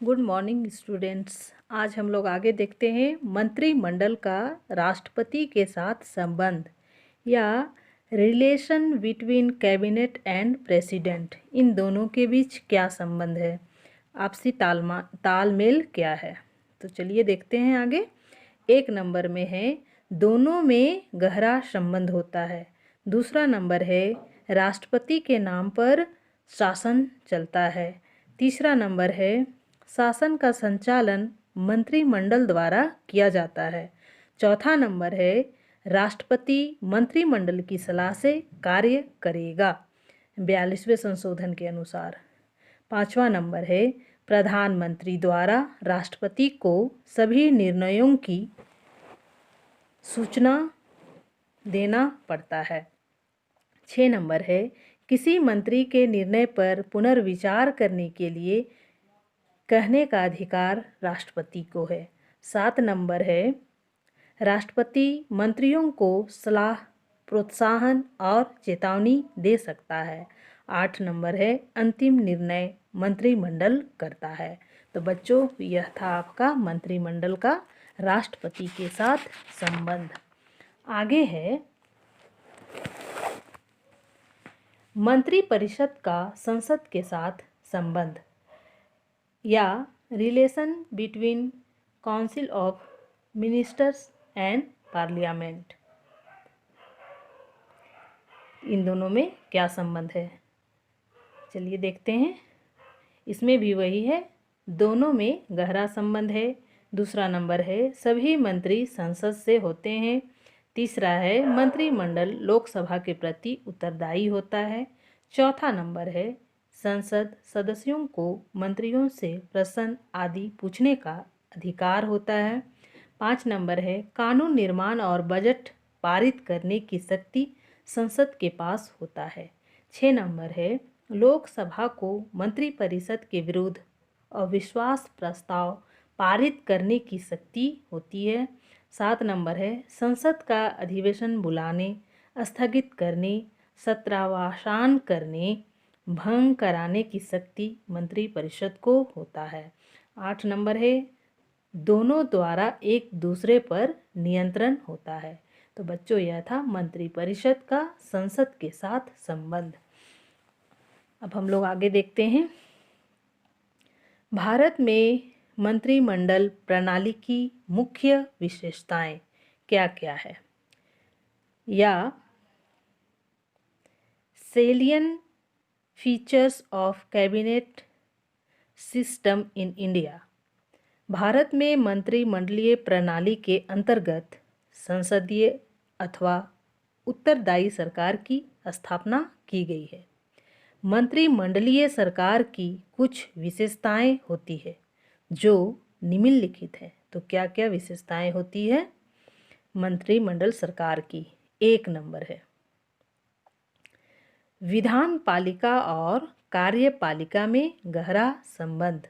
Good morning students. आज हम लोग आगे देखते हैं मंत्रिमंडल का राष्ट्रपति के साथ संबंध या relation between cabinet and president. इन दोनों के बीच क्या संबंध है, आपसी तालमेल क्या है। तो चलिए देखते हैं आगे। 1 नंबर में है दोनों में गहरा संबंध होता है। दूसरा नंबर है राष्ट्रपति के नाम पर शासन चलता है। तीसरा नंबर है शासन का संचालन मंत्रिमंडल द्वारा किया जाता है। चौथा नंबर है राष्ट्रपति मंत्रिमंडल की सलाह से कार्य करेगा 42वें संशोधन के अनुसार। पांचवा नंबर है प्रधानमंत्री द्वारा राष्ट्रपति को सभी निर्णयों की सूचना देना पड़ता है। 6 नंबर है किसी मंत्री के निर्णय पर पुनर्विचार करने के लिए कहने का अधिकार राष्ट्रपति को है। 7 नंबर है राष्ट्रपति मंत्रियों को सलाह, प्रोत्साहन और चेतावनी दे सकता है। 8 नंबर है अंतिम निर्णय मंत्रिमंडल करता है। तो बच्चों, यह था आपका मंत्रिमंडल का राष्ट्रपति के साथ संबंध। आगे है मंत्रिपरिषद का संसद के साथ संबंध या relation between council of ministers and parliament. इन दोनों में क्या संबंध है, चलिए देखते हैं। इसमें भी वही है, दोनों में गहरा संबंध है। दूसरा नंबर है सभी मंत्री संसद से होते हैं। तीसरा है मंत्रिमंडल लोकसभा के प्रति उत्तरदायी होता है। चौथा नंबर है संसद सदस्यों को मंत्रियों से प्रश्न आदि पूछने का अधिकार होता है। 5 नंबर है कानून निर्माण और बजट पारित करने की शक्ति संसद के पास होता है। 6 नंबर है लोकसभा को मंत्रिपरिषद के विरुद्ध अविश्वास प्रस्ताव पारित करने की शक्ति होती है। 7 नंबर है संसद का अधिवेशन बुलाने, स्थगित करने, सत्रावसान करने, भंग कराने की शक्ति मंत्रिपरिषद को होता है। 8 नंबर है दोनों द्वारा एक दूसरे पर नियंत्रण होता है। तो बच्चों, यह था मंत्रिपरिषद का संसद के साथ संबंध। अब हम लोग आगे देखते हैं। भारत में मंत्रिमंडल प्रणाली की मुख्य विशेषताएं क्या क्या है या सेलियन features of cabinet system in India. Bharat में मंत्रिमंडलीय प्रणाली के अंतर्गत संसदीय अथवा उत्तरदायी सरकार की स्थापना की गई है। मंत्रिमंडलीय सरकार की कुछ विशेषताएं होती है जो निम्नलिखित है। तो क्या क्या विशेषताएं होती है मंत्रिमंडल सरकार की? 1 नंबर है विधान पालिका और कार्यपालिका में गहरा संबंध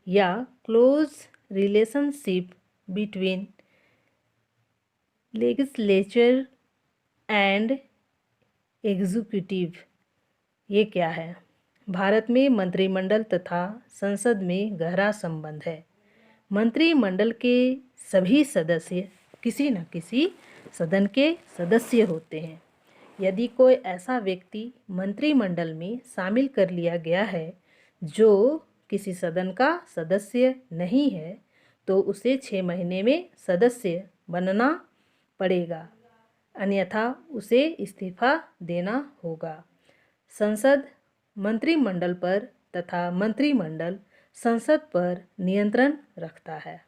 या close relationship between legislature and executive. ये क्या है? भारत में मंत्रिमंडल तथा संसद में गहरा संबंध है। मंत्रिमंडल के सभी सदस्य किसी न किसी सदन के सदस्य होते हैं। यदि कोई ऐसा व्यक्ति मंत्रिमंडल में शामिल कर लिया गया है जो किसी सदन का सदस्य नहीं है, तो उसे 6 महीने में सदस्य बनना पड़ेगा, अन्यथा उसे इस्तीफा देना होगा। संसद मंत्रिमंडल पर तथा मंत्रिमंडल संसद पर नियंत्रण रखता है।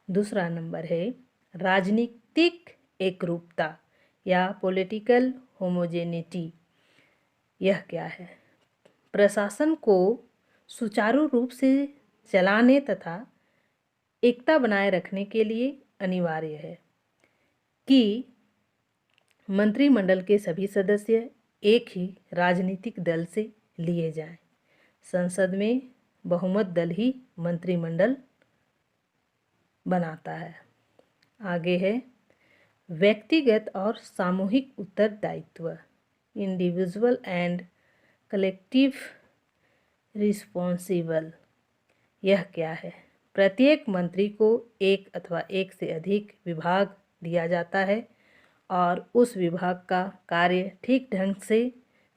दूसरा नंबर है राजनीतिक एकरूपता या पॉलिटिकल होमोजेनिटी। यह क्या है? प्रशासन को सुचारू रूप से चलाने तथा एकता बनाए रखने के लिए अनिवार्य है कि मंत्रिमंडल के सभी सदस्य एक ही राजनीतिक दल से लिए जाएं। संसद में बहुमत दल ही मंत्रिमंडल बनाता है। आगे है व्यक्तिगत और सामूहिक उत्तरदायित्व, इंडिविजुअल एंड कलेक्टिव रिस्पॉन्सिबल। यह क्या है? प्रत्येक मंत्री को एक अथवा एक से अधिक विभाग दिया जाता है और उस विभाग का कार्य ठीक ढंग से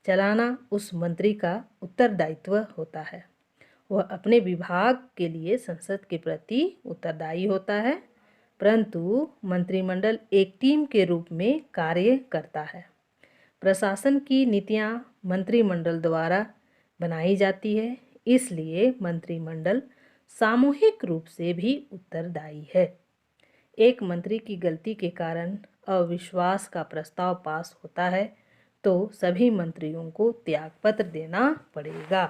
चलाना उस मंत्री का उत्तरदायित्व होता है। वह अपने विभाग के लिए संसद के प्रति उत्तरदायी होता है, परंतु मंत्रिमंडल एक टीम के रूप में कार्य करता है। प्रशासन की नीतियां मंत्रिमंडल द्वारा बनाई जाती है, इसलिए मंत्रिमंडल सामूहिक रूप से भी उत्तरदायी है। एक मंत्री की गलती के कारण अविश्वास का प्रस्ताव पास होता है तो सभी मंत्रियों को त्यागपत्र देना पड़ेगा।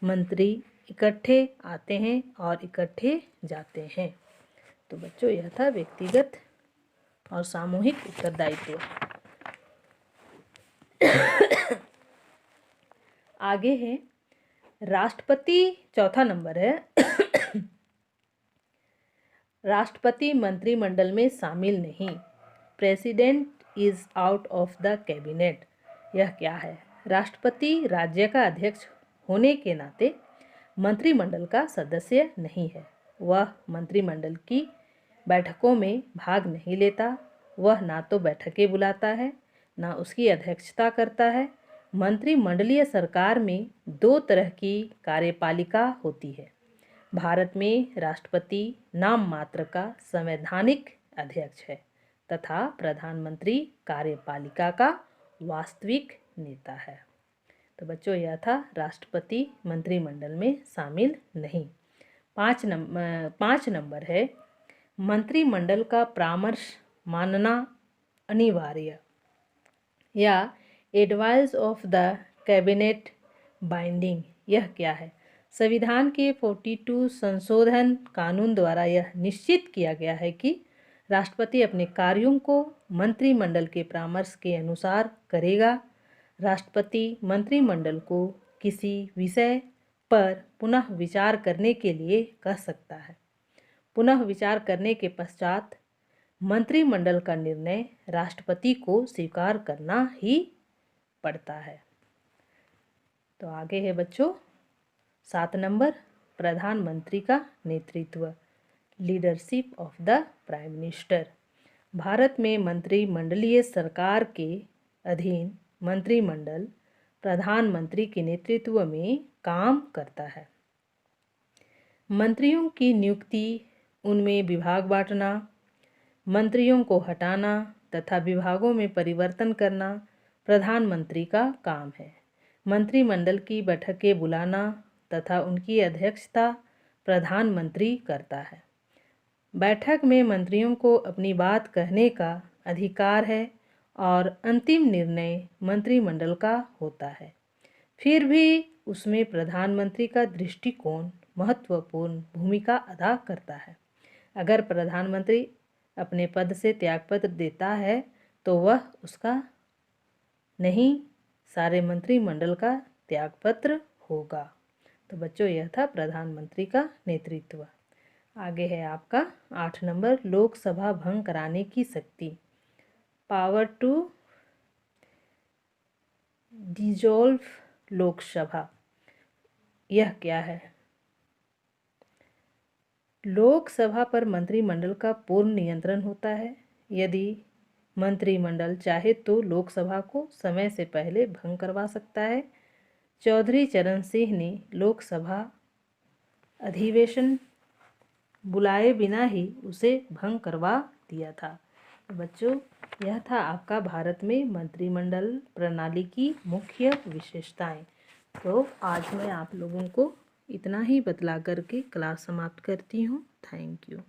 मंत्री इकट्ठे आते हैं और इकट्ठे जाते हैं। तो बच्चों, यह था व्यक्तिगत और सामूहिक उत्तरदायित्व। आगे है राष्ट्रपति, चौथा नंबर है। राष्ट्रपति मंत्रिमंडल में शामिल नहीं। President is out of the cabinet. यह क्या है? राष्ट्रपति राज्य का अध्यक्ष होने के नाते मंत्रिमंडल का सदस्य नहीं है। वह मंत्रिमंडल की बैठकों में भाग नहीं लेता। वह ना तो बैठकें बुलाता है, ना उसकी अध्यक्षता करता है। मंत्रिमंडलीय सरकार में दो तरह की कार्यपालिका होती है। भारत में राष्ट्रपति नाम मात्र का संवैधानिक अध्यक्ष है तथा प्रधानमंत्री कार्यपालिका का वास्तविक नेता है। तो बच्चों, यह था राष्ट्रपति मंत्रिमंडल में शामिल नहीं। 5 नंबर है मंत्रिमंडल का परामर्श मानना अनिवार्य या advice of the cabinet binding. यह क्या है? संविधान के 42 संशोधन कानून द्वारा यह निश्चित किया गया है कि राष्ट्रपति अपने कार्यों को मंत्रिमंडल के परामर्श के अनुसार करेगा। राष्ट्रपति मंत्रिमंडल को किसी विषय पर पुनः विचार करने के लिए कह सकता है। पुनः विचार करने के पश्चात मंत्रिमंडल का निर्णय राष्ट्रपति को स्वीकार करना ही पड़ता है। तो आगे है बच्चों 7 नंबर, प्रधानमंत्री का नेतृत्व, leadership of the prime minister. Bharat में मंत्रिमंडलीय सरकार के अधीन मंत्रिमंडल प्रधानमंत्री के नेतृत्व में काम करता है। मंत्रियों की नियुक्ति, उनमें विभाग बांटना, मंत्रियों को हटाना तथा विभागों में परिवर्तन करना प्रधानमंत्री का काम है। मंत्रिमंडल की बैठकें बुलाना तथा उनकी अध्यक्षता प्रधानमंत्री करता है। बैठक में मंत्रियों को अपनी बात कहने का अधिकार है और अंतिम निर्णय मंत्रिमंडल का होता है। फिर भी उसमें प्रधानमंत्री का दृष्टिकोण महत्वपूर्ण भूमिका अदा करता है। अगर प्रधानमंत्री अपने पद से त्यागपत्र देता है तो वह उसका नहीं, सारे मंत्रिमंडल का त्यागपत्र होगा। तो बच्चों, यह था प्रधानमंत्री का नेतृत्व। आगे है आपका 8 नंबर, लोकसभा भंग कराने की शक्ति, पावर टू डिसॉल्व लोकसभा। यह क्या है? लोकसभा पर मंत्रिमंडल का पूर्ण नियंत्रण होता है। यदि मंत्रिमंडल चाहे तो लोकसभा को समय से पहले भंग करवा सकता है। चौधरी चरण सिंह ने लोकसभा अधिवेशन बुलाए बिना ही उसे भंग करवा दिया था। बच्चों, यह था आपका भारत में मंत्रिमंडल प्रणाली की मुख्य विशेषताएं। तो आज मैं आप लोगों को इतना ही बतला करके क्लास समाप्त करती हूँ। Thank you.